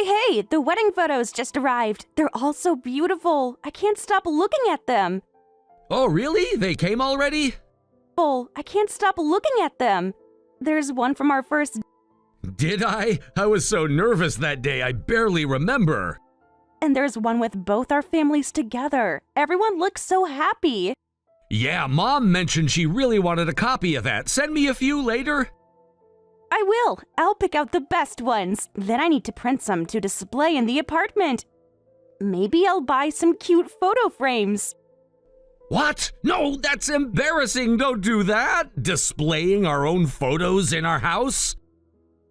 Hey, the wedding photos just arrived. They're all so beautiful. I can't stop looking at them. Oh, really? They came already? I can't stop looking at them. There's one from our first. Did I? I was so nervous that day, I barely remember. And there's one with both our families together. Everyone looks so happy. Yeah, Mom mentioned she really wanted a copy of that. Send me a few later. I will. I'll pick out the best ones. Then I need to print some to display in the apartment. Maybe I'll buy some cute photo frames. What? No, that's embarrassing. Don't do that. Displaying our own photos in our house?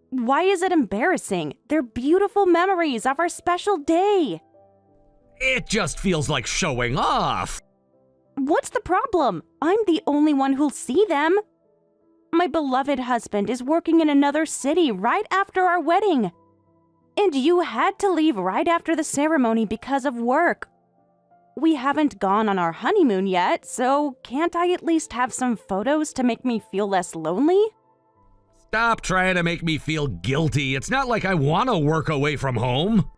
Why is it embarrassing? They're beautiful memories of our special day. It just feels like showing off. What's the problem? I'm the only one who'll see them. My beloved husband is working in another city right after our wedding. And you had to leave right after the ceremony because of work. We haven't gone on our honeymoon yet, so can't I at least have some photos to make me feel less lonely? Stop trying to make me feel guilty. It's not like I want to work away from home.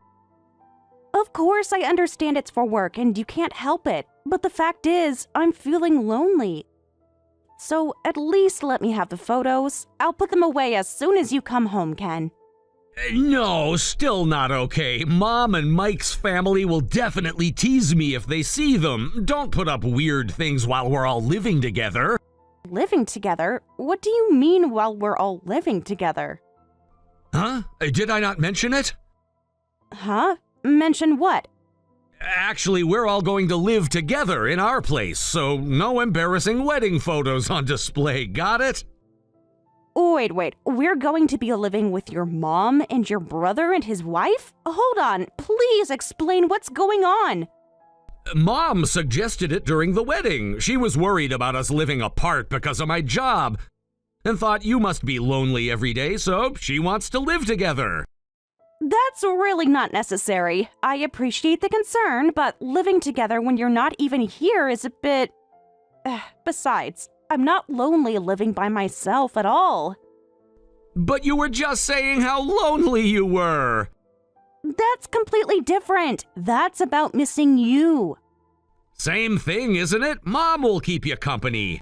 Of course, I understand it's for work and you can't help it, but the fact is, I'm feeling lonely. So at least let me have the photos. I'll put them away as soon as you come home, Ken. No, still not okay. Mom and Mike's family will definitely tease me if they see them. Don't put up weird things while we're all living together. Living together? What do you mean while we're all living together? Huh? Did I not mention it? Huh? Mention what? Actually, we're all going to live together in our place, so no embarrassing wedding photos on display, got it? Wait, we're going to be living with your mom and your brother and his wife? Hold on, please explain what's going on. Mom suggested it during the wedding. She was worried about us living apart because of my job, and thought you must be lonely every day, so she wants to live together. That's really not necessary. I appreciate the concern, but living together when you're not even here is a bit... Besides, I'm not lonely living by myself at all. But you were just saying how lonely you were. That's completely different. That's about missing you. Same thing, isn't it? Mom will keep you company.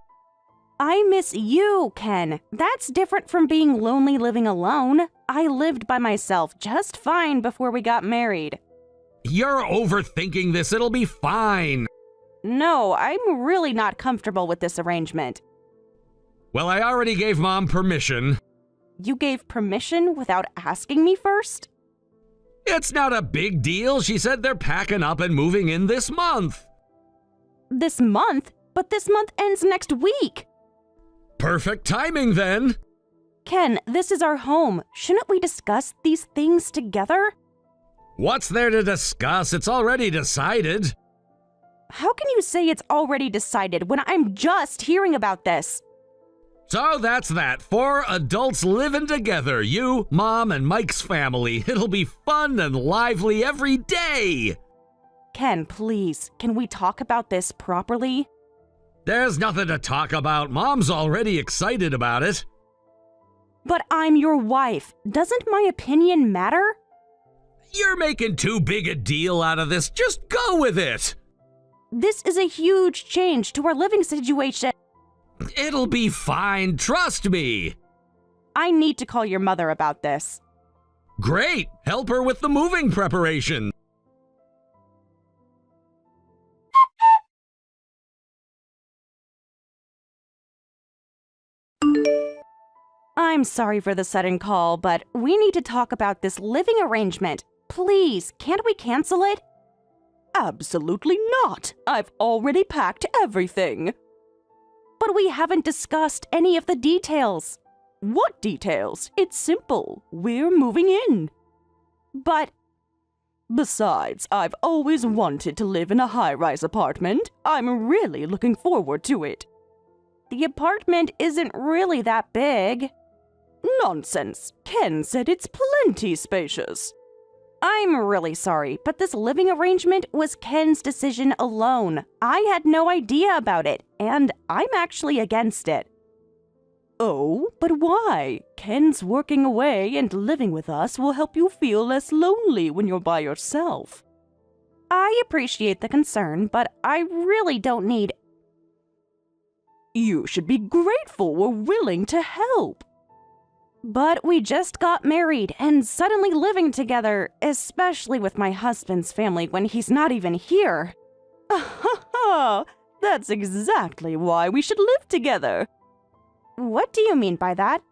I miss you, Ken. That's different from being lonely living alone. I lived by myself just fine before we got married. You're overthinking this. It'll be fine. No, I'm really not comfortable with this arrangement. Well, I already gave Mom permission. You gave permission without asking me first? It's not a big deal. She said they're packing up and moving in this month. This month? But this month ends next week. Perfect timing, then. Ken, this is our home. Shouldn't we discuss these things together? What's there to discuss? It's already decided. How can you say it's already decided when I'm just hearing about this? So that's that. 4 adults living together. You, Mom, and Mike's family. It'll be fun and lively every day. Ken, please, can we talk about this properly? There's nothing to talk about. Mom's already excited about it. But I'm your wife. Doesn't my opinion matter? You're making too big a deal out of this. Just go with it. This is a huge change to our living situation. It'll be fine. Trust me. I need to call your mother about this. Great. Help her with the moving preparation. I'm sorry for the sudden call, but we need to talk about this living arrangement. Please, can't we cancel it? Absolutely not. I've already packed everything. But we haven't discussed any of the details. What details? It's simple. We're moving in. But besides, I've always wanted to live in a high-rise apartment. I'm really looking forward to it. The apartment isn't really that big. Nonsense. Ken said it's plenty spacious. I'm really sorry, but this living arrangement was Ken's decision alone. I had no idea about it, and I'm actually against it. Oh, but why? Ken's working away and living with us will help you feel less lonely when you're by yourself. I appreciate the concern, but I really don't need... You should be grateful we're willing to help. But we just got married, and suddenly living together, especially with my husband's family when he's not even here. That's exactly why we should live together. What do you mean by that?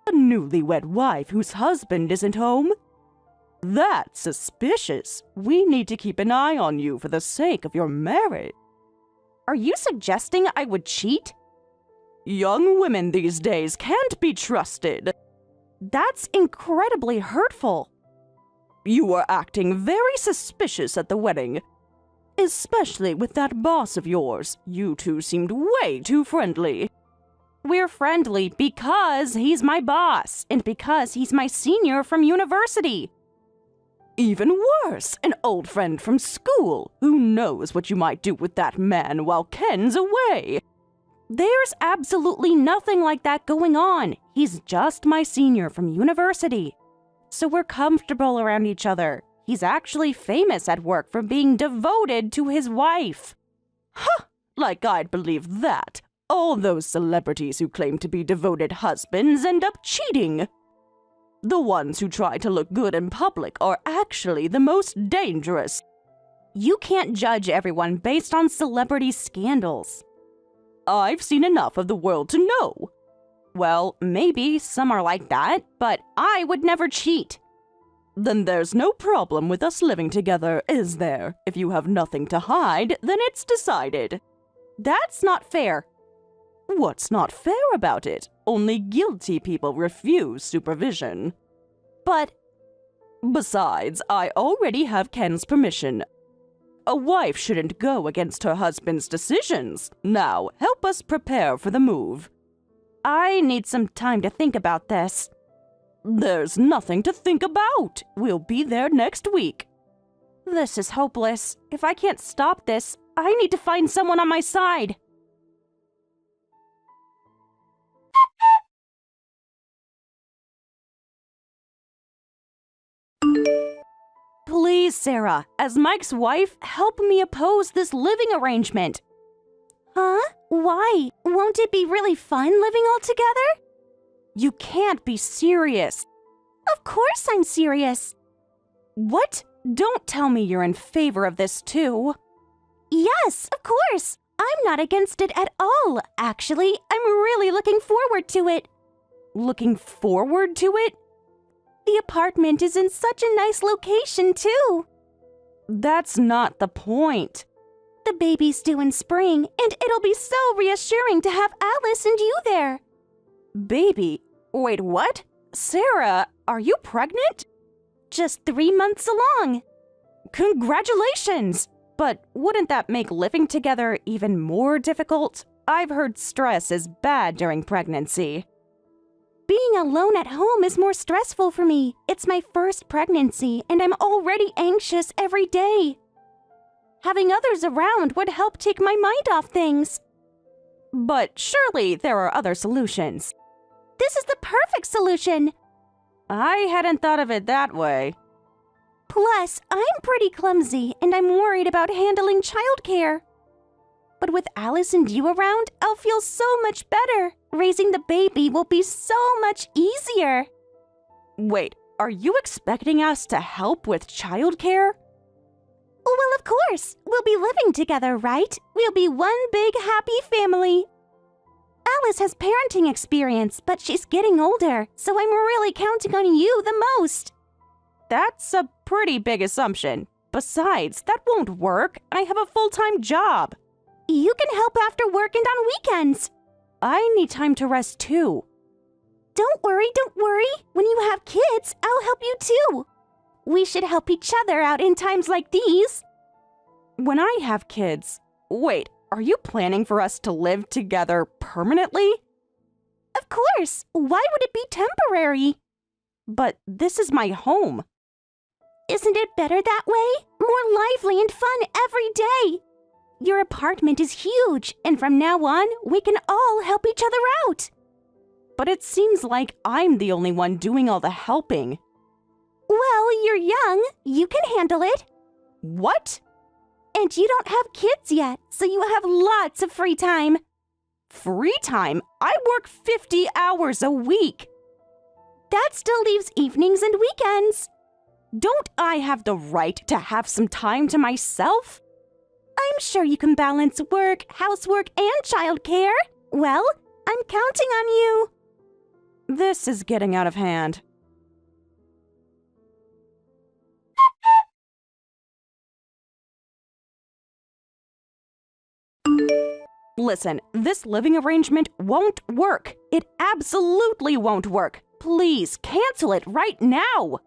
A newlywed wife whose husband isn't home? That's suspicious. We need to keep an eye on you for the sake of your marriage. Are you suggesting I would cheat? Young women these days can't be trusted. That's incredibly hurtful. You were acting very suspicious at the wedding. Especially with that boss of yours. You two seemed way too friendly. We're friendly because he's my boss, and because he's my senior from university. Even worse, an old friend from school. Who knows what you might do with that man while Ken's away? There's absolutely nothing like that going on. He's just my senior from university. So we're comfortable around each other. He's actually famous at work for being devoted to his wife. Huh! Like I'd believe that. All those celebrities who claim to be devoted husbands end up cheating. The ones who try to look good in public are actually the most dangerous. You can't judge everyone based on celebrity scandals. I've seen enough of the world to know. Well, maybe some are like that, but I would never cheat. Then there's no problem with us living together, is there? If you have nothing to hide, then it's decided. That's not fair. What's not fair about it? Only guilty people refuse supervision. But besides, I already have Ken's permission. A wife shouldn't go against her husband's decisions. Now, help us prepare for the move. I need some time to think about this. There's nothing to think about. We'll be there next week. This is hopeless. If I can't stop this, I need to find someone on my side. Please, Sarah, as Mike's wife, help me oppose this living arrangement. Huh? Why? Won't it be really fun living all together? You can't be serious. Of course I'm serious. What? Don't tell me you're in favor of this too. Yes, of course. I'm not against it at all. Actually, I'm really looking forward to it. Looking forward to it? The apartment is in such a nice location, too. That's not the point. The baby's due in spring, and it'll be so reassuring to have Alice and you there. Baby? Wait, what? Sarah, are you pregnant? Just 3 months along. Congratulations! But wouldn't that make living together even more difficult? I've heard stress is bad during pregnancy. Being alone at home is more stressful for me. It's my first pregnancy, and I'm already anxious every day. Having others around would help take my mind off things. But surely there are other solutions. This is the perfect solution. I hadn't thought of it that way. Plus, I'm pretty clumsy, and I'm worried about handling childcare. But with Alice and you around, I'll feel so much better. Raising the baby will be so much easier. Wait, are you expecting us to help with childcare? Well, of course. We'll be living together, right? We'll be one big happy family. Alice has parenting experience, but she's getting older, so I'm really counting on you the most. That's a pretty big assumption. Besides, that won't work. I have a full-time job. You can help after work and on weekends. I need time to rest too. Don't worry. When you have kids, I'll help you too. We should help each other out in times like these. When I have kids... Wait, are you planning for us to live together permanently? Of course. Why would it be temporary? But this is my home. Isn't it better that way? More lively and fun every day. Your apartment is huge, and from now on, we can all help each other out. but it seems like I'm the only one doing all the helping. Well, you're young. You can handle it. What? And you don't have kids yet, so you have lots of free time. Free time? I work 50 hours a week. That still leaves evenings and weekends. Don't I have the right to have some time to myself? I'm sure you can balance work, housework, and childcare. Well, I'm counting on you. This is getting out of hand. Listen, this living arrangement won't work. It absolutely won't work. Please cancel it right now.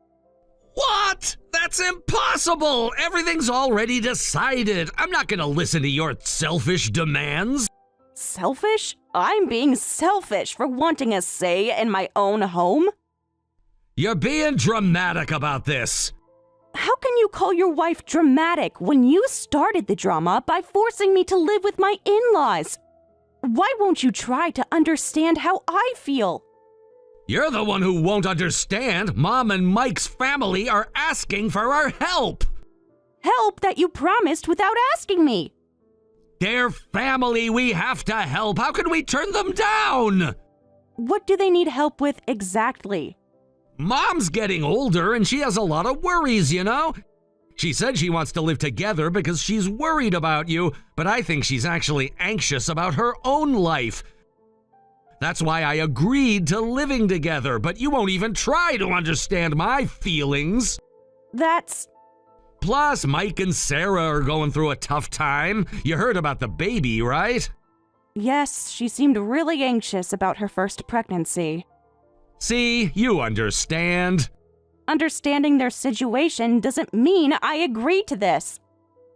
What? That's impossible! Everything's already decided. I'm not gonna listen to your selfish demands. Selfish? I'm being selfish for wanting a say in my own home? You're being dramatic about this. How can you call your wife dramatic when you started the drama by forcing me to live with my in-laws? Why won't you try to understand how I feel? You're the one who won't understand. Mom and Mike's family are asking for our help. Help that you promised without asking me. They're family we have to help. How can we turn them down? What do they need help with exactly? Mom's getting older and she has a lot of worries, you know? She said she wants to live together because she's worried about you, but I think she's actually anxious about her own life. That's why I agreed to living together, but you won't even try to understand my feelings. That's... Plus, Mike and Sarah are going through a tough time. You heard about the baby, right? Yes, she seemed really anxious about her first pregnancy. See, you understand. Understanding their situation doesn't mean I agree to this.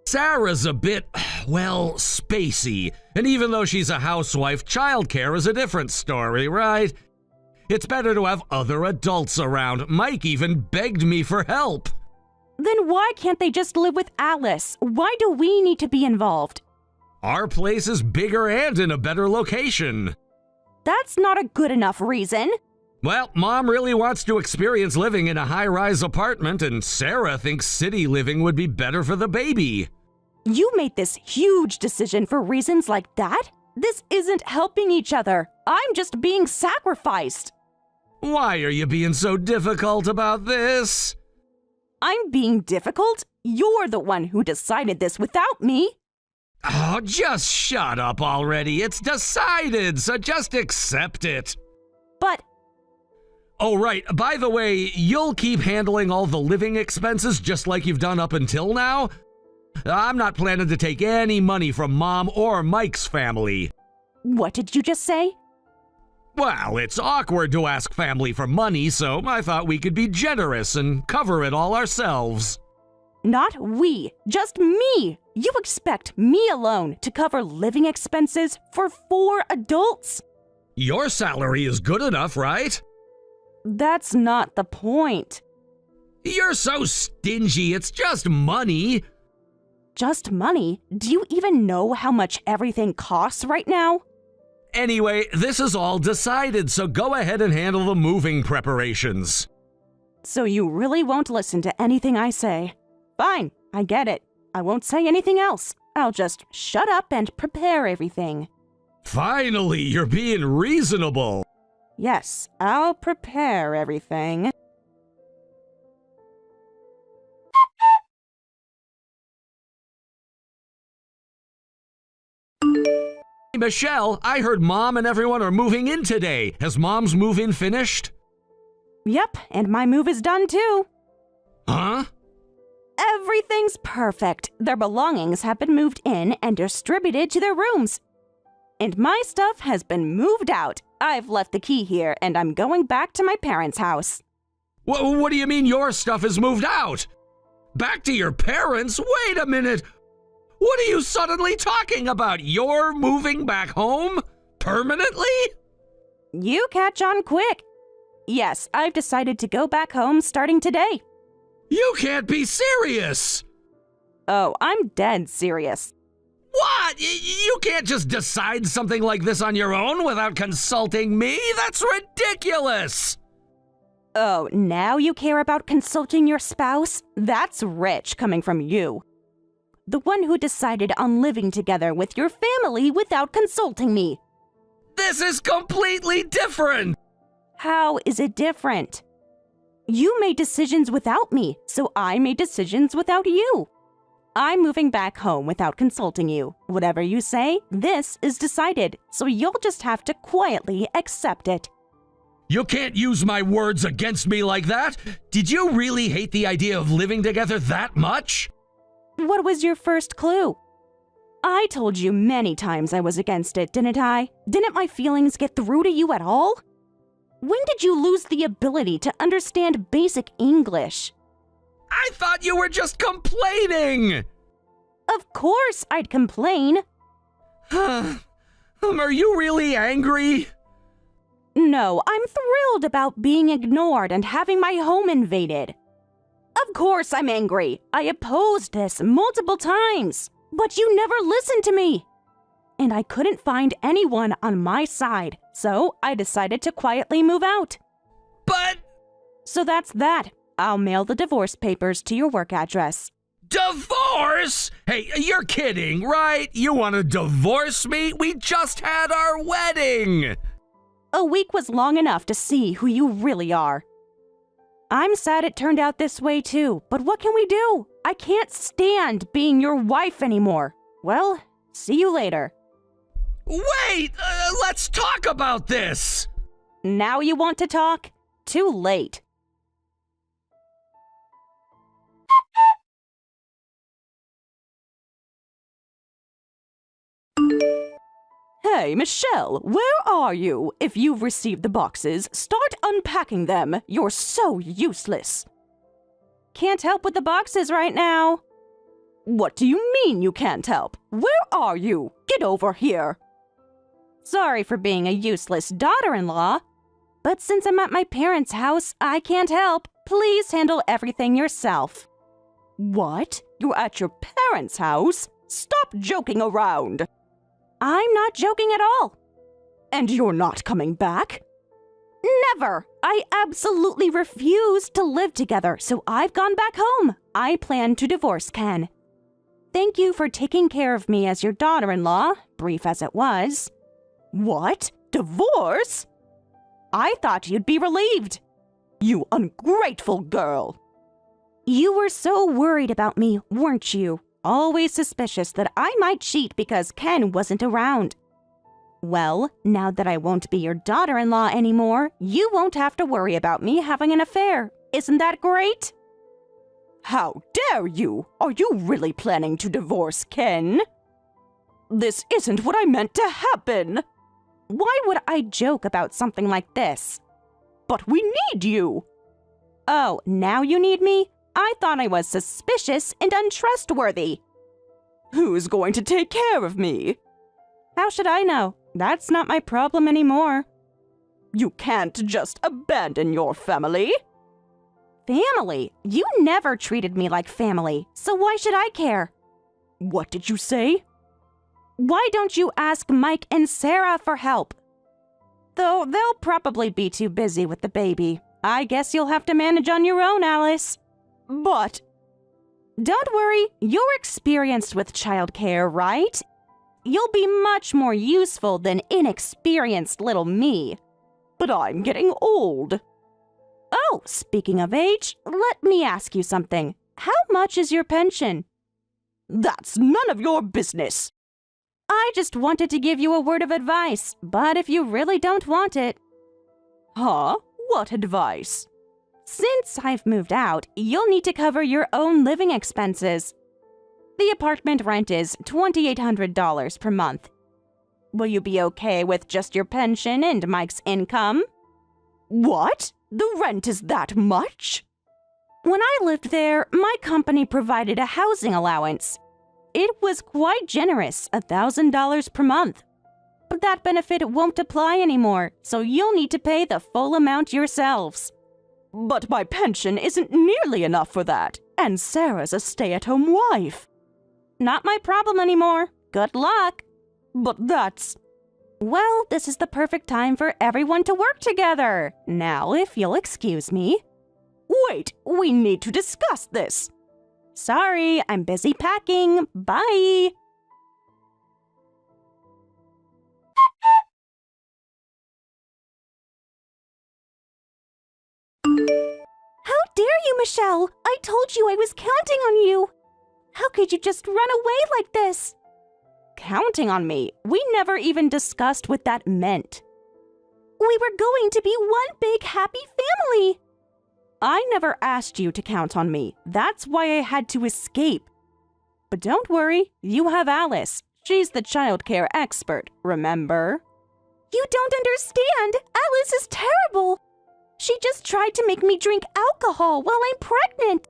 Sarah's a bit, well, spacey. And even though she's a housewife, childcare is a different story, right? It's better to have other adults around. Mike even begged me for help. Then why can't they just live with Alice? Why do we need to be involved? Our place is bigger and in a better location. That's not a good enough reason. Well, Mom really wants to experience living in a high-rise apartment, and Sarah thinks city living would be better for the baby. You made this huge decision for reasons like that? This isn't helping each other. I'm just being sacrificed. Why are you being so difficult about this? I'm being difficult? You're the one who decided this without me. Oh, just shut up already. It's decided, so just accept it. But... Oh, right. By the way, you'll keep handling all the living expenses just like you've done up until now? I'm not planning to take any money from Mom or Mike's family. What did you just say? Well, it's awkward to ask family for money, so I thought we could be generous and cover it all ourselves. Not we, just me. You expect me alone to cover living expenses for 4 adults? Your salary is good enough, right? That's not the point. You're so stingy, it's just money. Just money? Do you even know how much everything costs right now? Anyway, this is all decided, so go ahead and handle the moving preparations. So you really won't listen to anything I say? Fine, I get it. I won't say anything else. I'll just shut up and prepare everything. Finally, you're being reasonable. Yes, I'll prepare everything. Michelle, I heard Mom and everyone are moving in today. Has Mom's move-in finished? Yep, and my move is done too. Huh? Everything's perfect. Their belongings have been moved in and distributed to their rooms. And my stuff has been moved out. I've left the key here, and I'm going back to my parents' house. What do you mean your stuff is moved out? Back to your parents? Wait a minute. What are you suddenly talking about? You're moving back home? Permanently? You catch on quick. Yes, I've decided to go back home starting today. You can't be serious! Oh, I'm dead serious. What? You can't just decide something like this on your own without consulting me? That's ridiculous! Oh, now you care about consulting your spouse? That's rich coming from you. The one who decided on living together with your family without consulting me. This is completely different! How is it different? You made decisions without me, so I made decisions without you. I'm moving back home without consulting you. Whatever you say, this is decided, so you'll just have to quietly accept it. You can't use my words against me like that! Did you really hate the idea of living together that much? What was your first clue? I told you many times I was against it, didn't I? Didn't my feelings get through to you at all? When did you lose the ability to understand basic English? I thought you were just complaining! Of course I'd complain. Are you really angry? No, I'm thrilled about being ignored and having my home invaded. Of course I'm angry. I opposed this multiple times, but you never listened to me. And I couldn't find anyone on my side, so I decided to quietly move out. But... So that's that. I'll mail the divorce papers to your work address. Divorce? Hey, you're kidding, right? You want to divorce me? We just had our wedding! A week was long enough to see who you really are. I'm sad it turned out this way too, but what can we do? I can't stand being your wife anymore. Well, see you later. Wait! Let's talk about this! Now you want to talk? Too late. Hey, Michelle, where are you? If you've received the boxes, start unpacking them. You're so useless. Can't help with the boxes right now. What do you mean you can't help? Where are you? Get over here. Sorry for being a useless daughter-in-law, but since I'm at my parents' house, I can't help. Please handle everything yourself. What? You're at your parents' house? Stop joking around. I'm not joking at all. And you're not coming back? Never! I absolutely refuse to live together, so I've gone back home. I plan to divorce Ken. Thank you for taking care of me as your daughter-in-law, brief as it was. What? Divorce? I thought you'd be relieved. You ungrateful girl. You were so worried about me, weren't you? Always suspicious that I might cheat because Ken wasn't around. Well, now that I won't be your daughter-in-law anymore, you won't have to worry about me having an affair. Isn't that great? How dare you? Are you really planning to divorce Ken? This isn't what I meant to happen. Why would I joke about something like this? But we need you. Oh, now you need me? I thought I was suspicious and untrustworthy. Who's going to take care of me? How should I know? That's not my problem anymore. You can't just abandon your family. Family? You never treated me like family, so why should I care? What did you say? Why don't you ask Mike and Sarah for help? Though they'll probably be too busy with the baby. I guess you'll have to manage on your own, Alice. But... Don't worry, you're experienced with childcare, right? You'll be much more useful than inexperienced little me. But I'm getting old. Oh, speaking of age, let me ask you something. How much is your pension? That's none of your business. I just wanted to give you a word of advice, but if you really don't want it... Huh? What advice? Since I've moved out, you'll need to cover your own living expenses. The apartment rent is $2,800 per month. Will you be okay with just your pension and Mike's income? What? The rent is that much? When I lived there, my company provided a housing allowance. It was quite generous, $1,000 per month. But that benefit won't apply anymore, so you'll need to pay the full amount yourselves. But my pension isn't nearly enough for that, and Sarah's a stay-at-home wife. Not my problem anymore. Good luck. But that's... Well, this is the perfect time for everyone to work together. Now, if you'll excuse me. Wait, we need to discuss this. Sorry, I'm busy packing. Bye. How dare you, Michelle? I told you I was counting on you. How could you just run away like this? Counting on me? We never even discussed what that meant. We were going to be one big happy family. I never asked you to count on me. That's why I had to escape. But don't worry, you have Alice. She's the childcare expert, remember? You don't understand. Alice is terrible. She just tried to make me drink alcohol while I'm pregnant.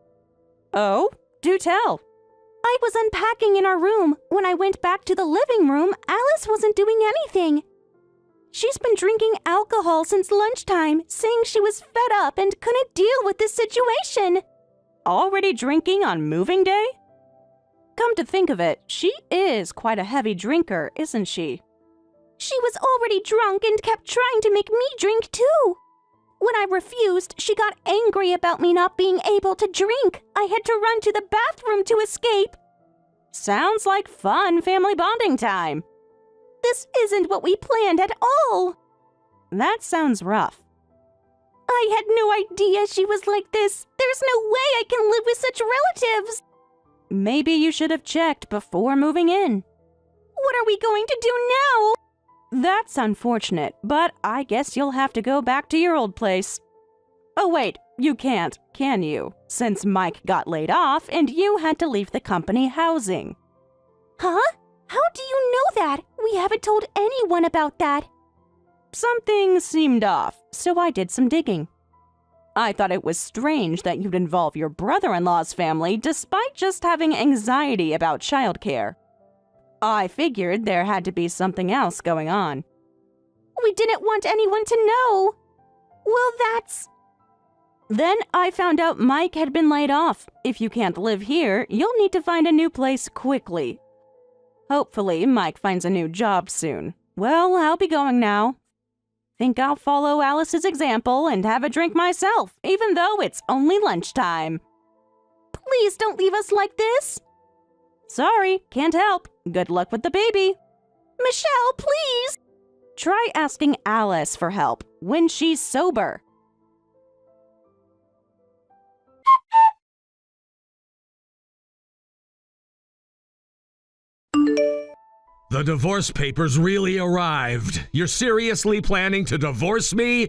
Oh, do tell. I was unpacking in our room. When I went back to the living room, Alice wasn't doing anything. She's been drinking alcohol since lunchtime, saying she was fed up and couldn't deal with this situation. Already drinking on moving day? Come to think of it, she is quite a heavy drinker, isn't she? She was already drunk and kept trying to make me drink too. When I refused, she got angry about me not being able to drink. I had to run to the bathroom to escape. Sounds like fun family bonding time. This isn't what we planned at all. That sounds rough. I had no idea she was like this. There's no way I can live with such relatives. Maybe you should have checked before moving in. What are we going to do now? That's unfortunate, but I guess you'll have to go back to your old place. Oh wait, you can't, can you? Since Mike got laid off and you had to leave the company housing. Huh? How do you know that? We haven't told anyone about that. Something seemed off, so I did some digging. I thought it was strange that you'd involve your brother-in-law's family despite just having anxiety about childcare. I figured there had to be something else going on. We didn't want anyone to know. Well, that's... Then I found out Mike had been laid off. If you can't live here, you'll need to find a new place quickly. Hopefully, Mike finds a new job soon. Well, I'll be going now. Think I'll follow Alice's example and have a drink myself, even though it's only lunchtime. Please don't leave us like this. Sorry, can't help. Good luck with the baby. Michelle, please. Try asking Alice for help when she's sober. The divorce papers really arrived. You're seriously planning to divorce me?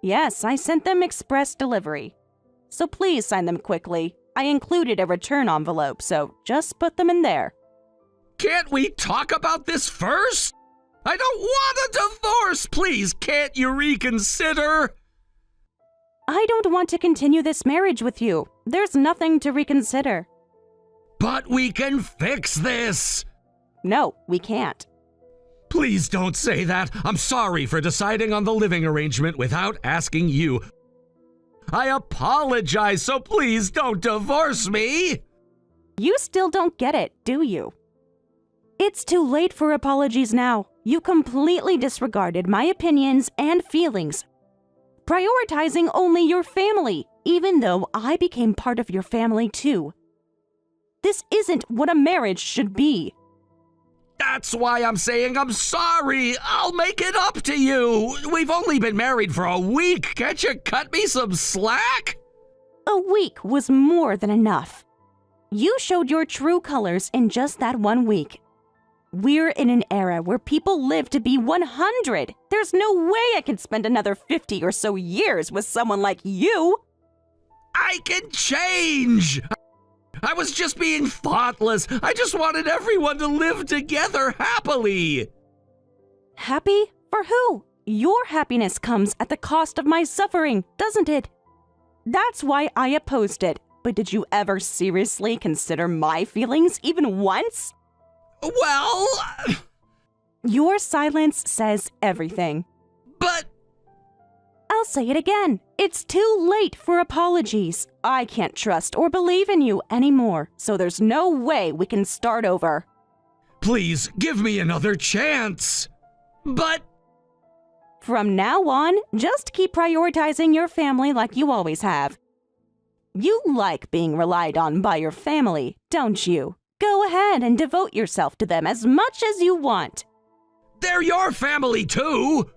Yes, I sent them express delivery. So please sign them quickly. I included a return envelope, so just put them in there. Can't we talk about this first? I don't want a divorce! Please, can't you reconsider? I don't want to continue this marriage with you. There's nothing to reconsider. But we can fix this! No, we can't. Please don't say that. I'm sorry for deciding on the living arrangement without asking you. I apologize, so please don't divorce me! You still don't get it, do you? It's too late for apologies now. You completely disregarded my opinions and feelings, prioritizing only your family, even though I became part of your family too. This isn't what a marriage should be. That's why I'm saying I'm sorry. I'll make it up to you. We've only been married for a week. Can't you cut me some slack? A week was more than enough. You showed your true colors in just that 1 week. We're in an era where people live to be 100. There's no way I can spend another 50 or so years with someone like you. I can change. I was just being thoughtless. I just wanted everyone to live together happily. Happy? For who? Your happiness comes at the cost of my suffering, doesn't it? That's why I opposed it. But did you ever seriously consider my feelings even once? Well... Your silence says everything. But... I'll say it again. It's too late for apologies. I can't trust or believe in you anymore, so there's no way we can start over. Please, give me another chance. But From now on, just keep prioritizing your family like you always have. You like being relied on by your family, don't you? Go ahead and devote yourself to them as much as you want. they're your family too.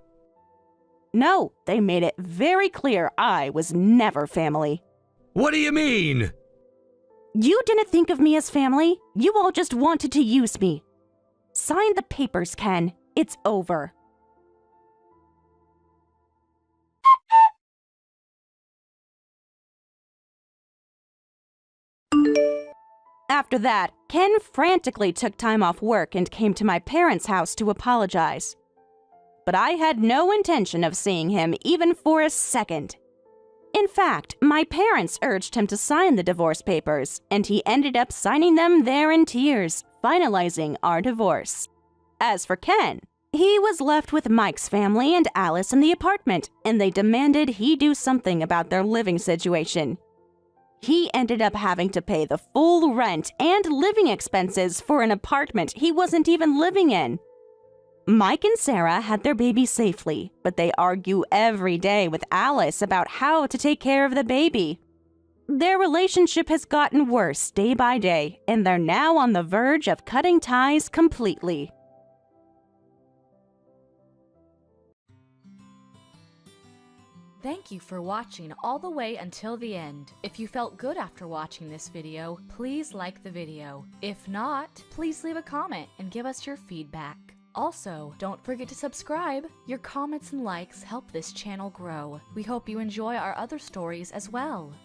No, they made it very clear I was never family. What do you mean? You didn't think of me as family. You all just wanted to use me. Sign the papers, Ken. It's over. After that, Ken frantically took time off work and came to my parents' house to apologize. But I had no intention of seeing him even for a second. In fact, my parents urged him to sign the divorce papers, and he ended up signing them there in tears, finalizing our divorce. As for Ken, he was left with Mike's family and Alice in the apartment, and they demanded he do something about their living situation. He ended up having to pay the full rent and living expenses for an apartment he wasn't even living in. Mike and Sarah had their baby safely, but they argue every day with Alice about how to take care of the baby. Their relationship has gotten worse day by day, and they're now on the verge of cutting ties completely. Thank you for watching all the way until the end. If you felt good after watching this video, please like the video. If not, please leave a comment and give us your feedback. Also, don't forget to subscribe. Your comments and likes help this channel grow. We hope you enjoy our other stories as well.